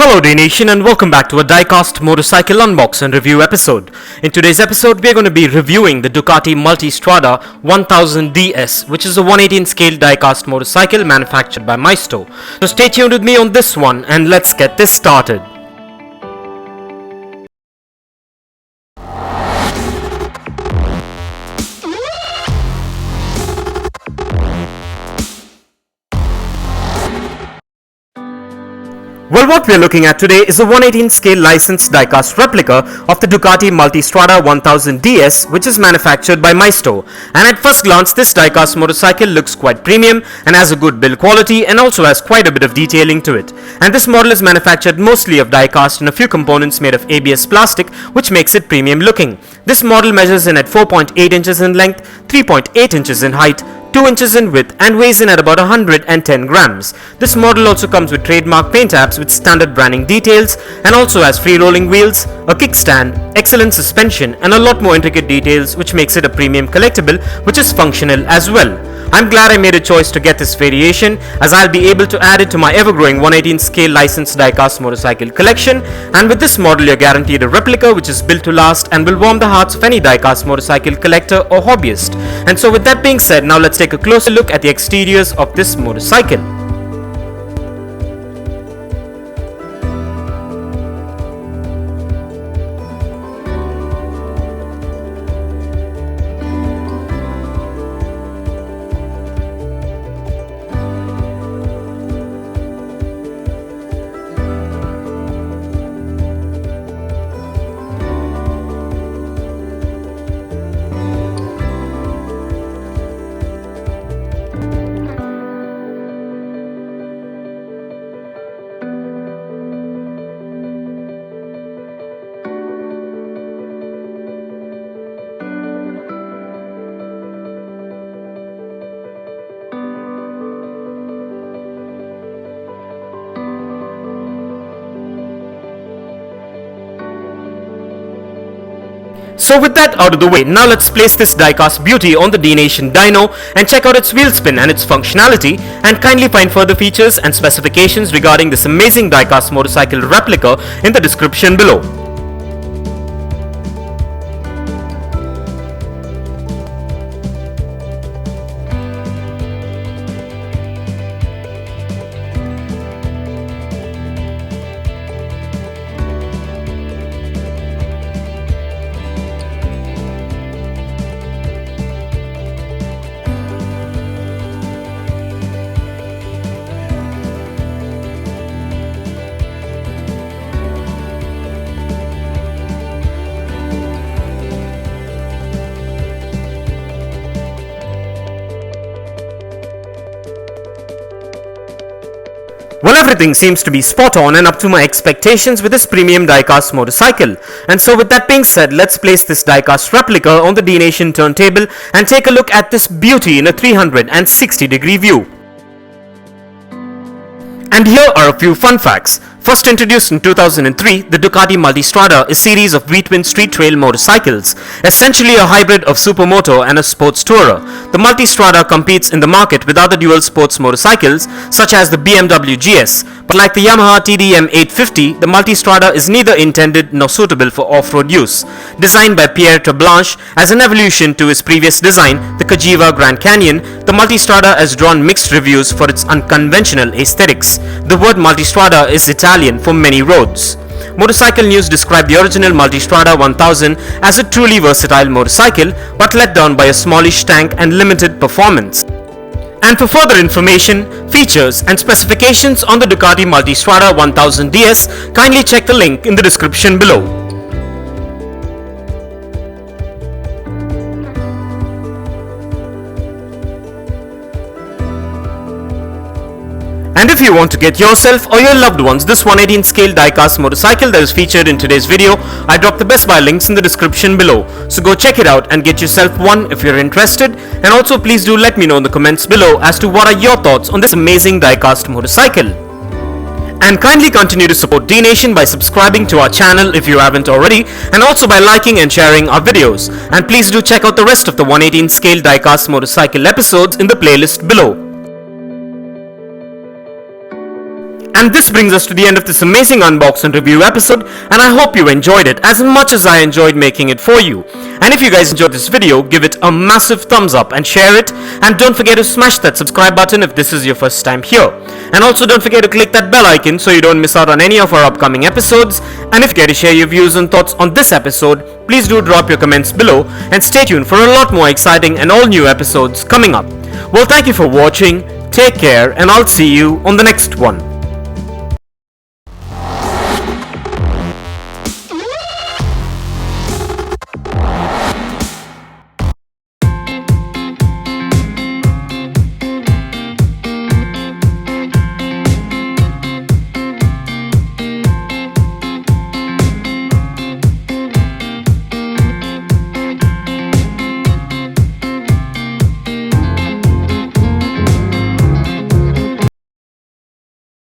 Hello Dnation and welcome back to a Diecast Motorcycle Unbox and Review episode. In today's episode we are going to be reviewing the Ducati Multistrada 1000 DS, which is a 118 scale diecast motorcycle manufactured by Maisto. So stay tuned with me on this one and let's get this started. Well, what we are looking at today is a 118 scale licensed diecast replica of the Ducati Multistrada 1000 DS, which is manufactured by Maisto. And at first glance, this diecast motorcycle looks quite premium and has a good build quality and also has quite a bit of detailing to it. And this model is manufactured mostly of diecast and a few components made of ABS plastic, which makes it premium looking. This model measures in at 4.8 inches in length, 3.8 inches in height, 2 inches in width and weighs in at about 110 grams. This model also comes with trademark paint apps with standard branding details and also has free rolling wheels, a kickstand, excellent suspension and a lot more intricate details, which makes it a premium collectible which is functional as well. I'm glad I made a choice to get this variation, as I'll be able to add it to my ever-growing 118 scale licensed diecast motorcycle collection, and with this model you're guaranteed a replica which is built to last and will warm the hearts of any diecast motorcycle collector or hobbyist. And so with that being said, now let's take a closer look at the exteriors of this motorcycle. So with that out of the way, now let's place this diecast beauty on the Dnation Dyno and check out its wheel spin and its functionality, and kindly find further features and specifications regarding this amazing diecast motorcycle replica in the description below. Well, everything seems to be spot on and up to my expectations with this premium diecast motorcycle. And so with that being said, let's place this diecast replica on the Dnation turntable and take a look at this beauty in a 360-degree view. And here are a few fun facts. First introduced in 2003, the Ducati Multistrada is a series of V-twin street trail motorcycles, essentially a hybrid of supermoto and a sports tourer. The Multistrada competes in the market with other dual sports motorcycles such as the BMW GS, but like the Yamaha TDM850, the Multistrada is neither intended nor suitable for off-road use. Designed by Pierre Terblanche as an evolution to his previous design, the Cagiva Gran Canyon, the Multistrada has drawn mixed reviews for its unconventional aesthetics. The word Multistrada is Italian for many roads. Motorcycle News described the original Multistrada 1000 as a truly versatile motorcycle, but let down by a smallish tank and limited performance. And for further information, features and specifications on the Ducati Multistrada 1000 DS, kindly check the link in the description below. And if you want to get yourself or your loved ones this 118 scale diecast motorcycle that is featured in today's video, I dropped the Best Buy links in the description below. So go check it out and get yourself one if you're interested. And also please do let me know in the comments below as to what are your thoughts on this amazing diecast motorcycle. And kindly continue to support Dnation by subscribing to our channel if you haven't already, and also by liking and sharing our videos. And please do check out the rest of the 118 scale diecast motorcycle episodes in the playlist below. And this brings us to the end of this amazing unbox and review episode, and I hope you enjoyed it as much as I enjoyed making it for you. And if you guys enjoyed this video, give it a massive thumbs up and share it, and don't forget to smash that subscribe button if this is your first time here. And also don't forget to click that bell icon so you don't miss out on any of our upcoming episodes. And if you care to share your views and thoughts on this episode, please do drop your comments below, and stay tuned for a lot more exciting and all new episodes coming up. Well, thank you for watching, take care, and I'll see you on the next one.